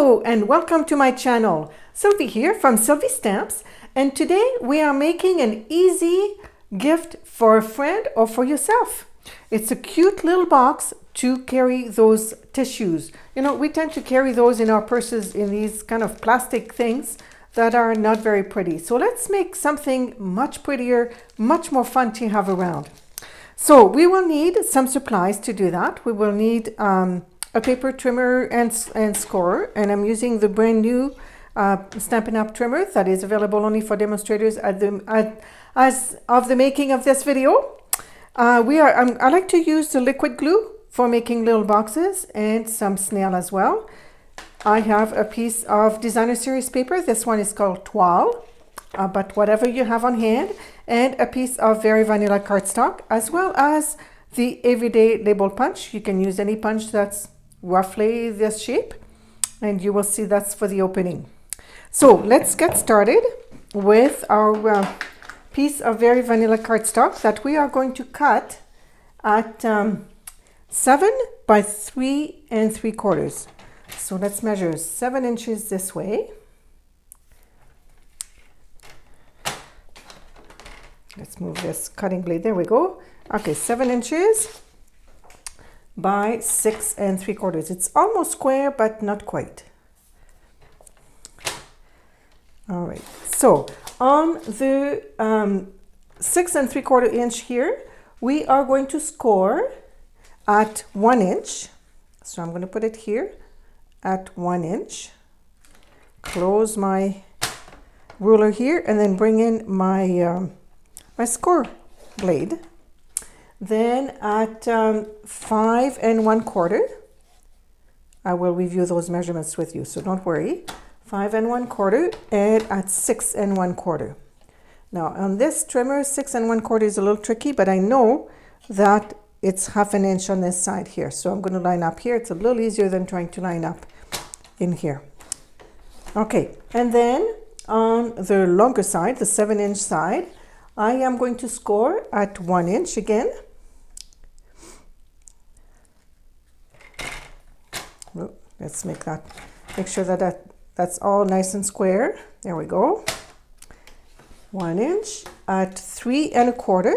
Hello and welcome to my channel. Sylvie here from Sylvie Stamps, and today we are making an easy gift for a friend or for yourself. It's a cute little box to carry those tissues. You know, we tend to carry those in our purses in these kind of plastic things that are not very pretty. So let's make something much prettier, much more fun to have around. So we will need some supplies to do that. We will need a paper trimmer and scorer, and I'm using the brand new Stampin' Up! Trimmer that is available only for demonstrators as of the making of this video. I like to use the liquid glue for making little boxes and some snail as well. I have a piece of designer series paper. This one is called Toile, but whatever you have on hand, and a piece of Very Vanilla cardstock, as well as the everyday label punch. You can use any punch that's roughly this shape, and you will see that's for the opening. So let's get started with our piece of Very Vanilla cardstock that we are going to cut at 7 by 3 3/4. So let's measure 7 inches this way. Let's move this cutting blade. There we go. Okay, 7 inches by 6 3/4. It's almost square, but not quite. All right. So on the 6 3/4 inch here, we are going to score at 1 inch. So I'm going to put it here at 1 inch. Close my ruler here, and then bring in my my score blade. Then at 5 1/4, I will review those measurements with you, so don't worry. 5 1/4, and at 6 1/4. Now on this trimmer, 6 1/4 is a little tricky, but I know that it's 1/2 inch on this side here. So I'm going to line up here. It's a little easier than trying to line up in here. Okay, and then on the longer side, the 7 inch side, I am going to score at 1 inch again. Let's make sure that that's all nice and square. There we go. 1 inch at 3 1/4,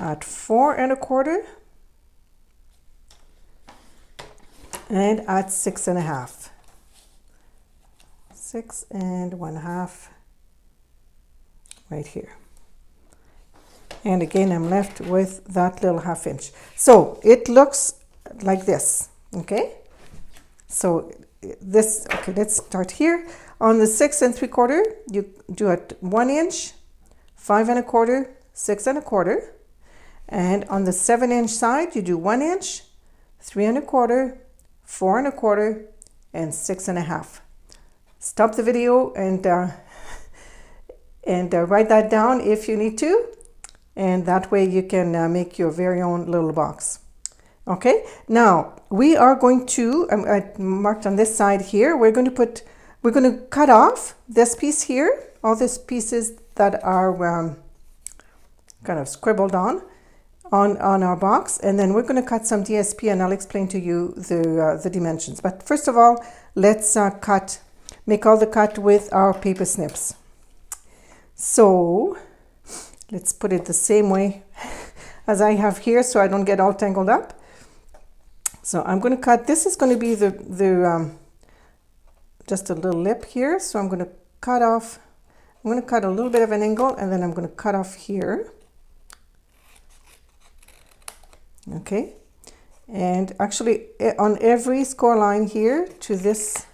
at 4 1/4, and at 6 1/2. 6 1/2 right here. And again, I'm left with that little 1/2 inch. So it looks like this, okay? So this, okay, let's start here. On the 6 3/4, you do at 1 inch, 5 1/4, 6 1/4. And on the 7 inch side, you do 1 inch, 3 1/4, 4 1/4, and 6 1/2. Stop the video and write that down if you need to. And that way you can make your very own little box. Okay, now we are going to, I marked on this side here, we're going to cut off this piece here, all these pieces that are kind of scribbled on our box, and then we're going to cut some DSP, and I'll explain to you the dimensions. But first of all, let's make all the cut with our paper snips. So let's put it the same way as I have here so I don't get all tangled up. So I'm going to cut, this is going to be just a little lip here. So I'm going to cut off, I'm going to cut a little bit of an angle, and then I'm going to cut off here. Okay. And actually on every score line here to this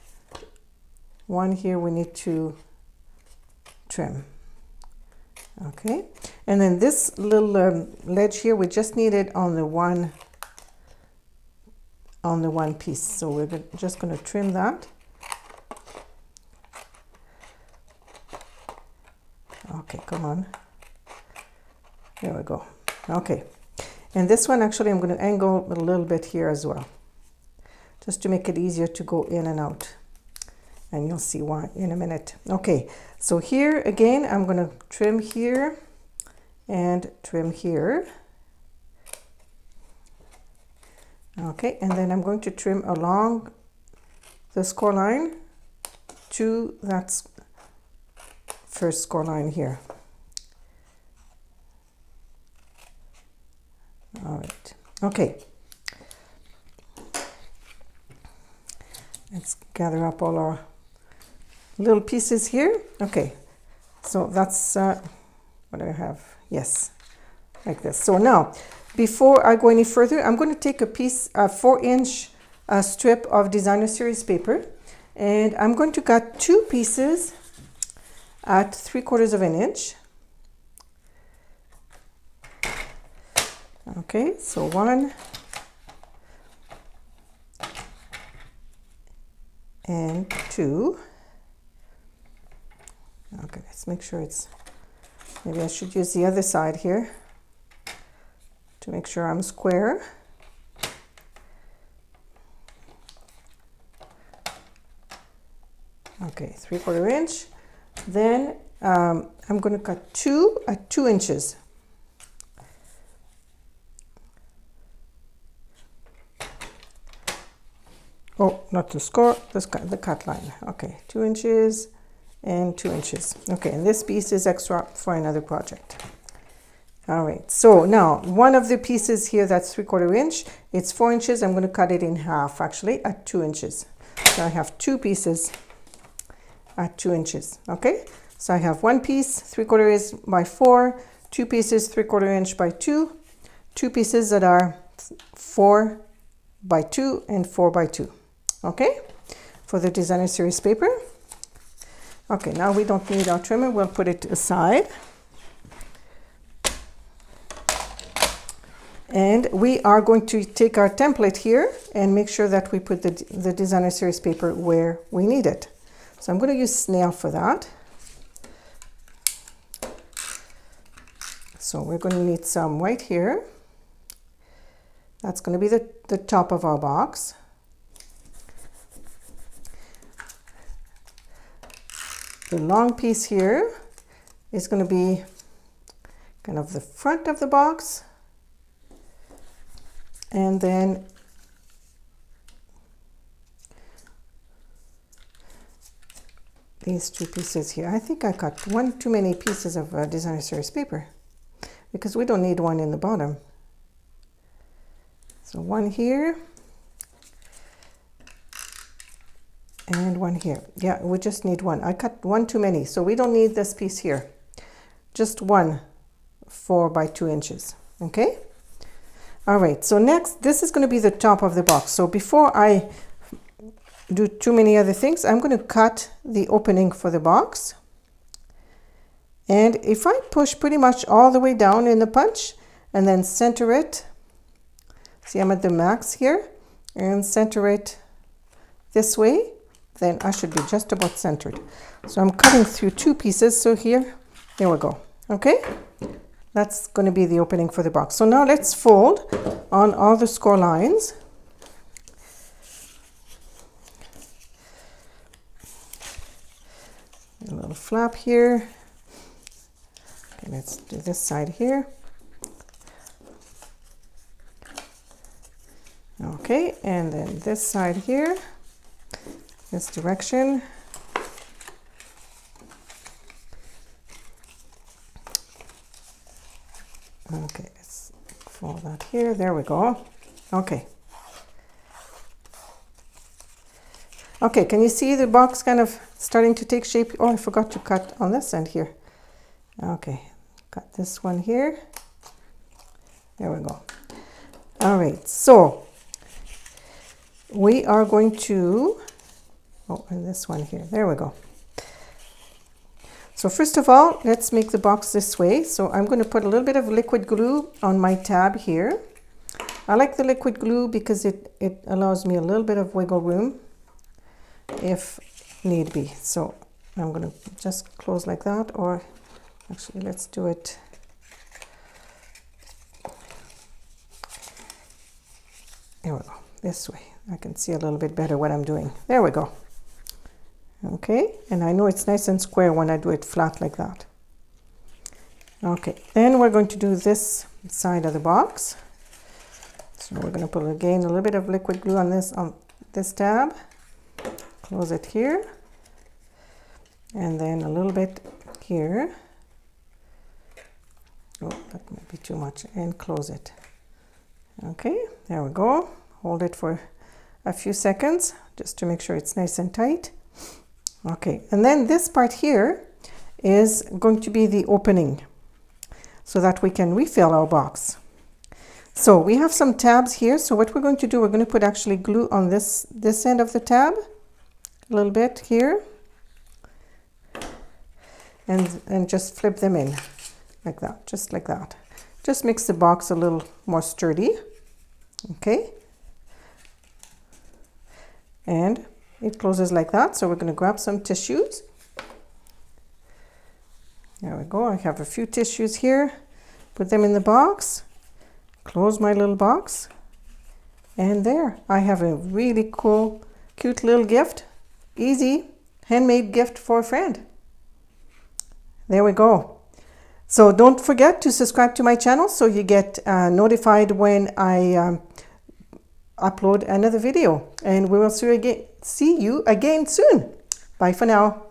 one here, we need to trim. Okay, and then this little ledge here, we just need it on the one piece. So we're just going to trim that. Okay, come on. There we go. Okay, and this one actually I'm going to angle a little bit here as well, just to make it easier to go in and out. And you'll see why in a minute. Okay, so here again, I'm going to trim here and trim here. Okay, and then I'm going to trim along the score line to that first score line here. All right, okay. Let's gather up all our little pieces here. Okay, so that's what do I have? Yes, like this. So now, before I go any further, I'm going to take a piece, a 4-inch strip of designer series paper, and I'm going to cut 2 pieces at 3/4 of an inch. Okay, so 1 and 2. Okay, let's make sure it's, maybe I should use the other side here to make sure I'm square. Okay, 3/4 inch. Then I'm going to cut 2 at 2 inches. Oh, not the score, the cut line. Okay, 2 inches and 2 inches. Okay, and this piece is extra for another project. All right, so now one of the pieces here that's 3/4 inch, it's 4 inches. I'm going to cut it in half actually at 2 inches. So I have 2 pieces at 2 inches. Okay, so I have 1 piece 3/4 inch by 4, 2 pieces 3/4 inch by 2, 2 pieces that are 4 by 2 and 4 by 2. Okay, for the designer series paper. Okay, now we don't need our trimmer, we'll put it aside. And we are going to take our template here and make sure that we put the designer series paper where we need it. So I'm going to use snail for that. So we're going to need some white here. That's going to be the top of our box. The long piece here is going to be kind of the front of the box. And then these 2 pieces here. I think I cut one too many pieces of designer series paper because we don't need one in the bottom. So 1 here and 1 here. Yeah, we just need 1. I cut 1 too many, so we don't need this piece here. Just 1 4 by 2 inches. Okay. All right, so next, this is going to be the top of the box. So before I do too many other things, I'm going to cut the opening for the box. And if I push pretty much all the way down in the punch and then center it, see I'm at the max here, and center it this way, then I should be just about centered. So I'm cutting through 2 pieces. So here, there we go. Okay. That's going to be the opening for the box. So now let's fold on all the score lines. A little flap here. Okay, let's do this side here. Okay, and then this side here, this direction. Okay, let's fold that here. There we go. Okay. Okay, can you see the box kind of starting to take shape? Oh, I forgot to cut on this end here. Okay, cut this one here. There we go. All right, so we are going to, oh, and this one here. There we go. So first of all, let's make the box this way. So I'm going to put a little bit of liquid glue on my tab here. I like the liquid glue because it allows me a little bit of wiggle room if need be. So I'm going to just close like that, or actually let's do it. There we go, this way. I can see a little bit better what I'm doing. There we go. Okay, and I know it's nice and square when I do it flat like that. Okay, then we're going to do this side of the box. So So we're going to put again a little bit of liquid glue on this tab. Close it here. And then a little bit here. Oh, that might be too much. And close it. Okay, there we go. Hold it for a few seconds just to make sure it's nice and tight. Okay, and then this part here is going to be the opening so that we can refill our box. So we have some tabs here. So what we're going to do, we're going to put actually glue on this end of the tab, a little bit here, and just flip them in like that, just like that. Just makes the box a little more sturdy. Okay. And it closes like that. So we're going to grab some tissues. There we go. I have a few tissues here. Put them in the box. Close my little box. And there, I have a really cool, cute little gift. Easy, handmade gift for a friend. There we go. So don't forget to subscribe to my channel so you get notified when I upload another video. And we will see you again soon. Bye for now.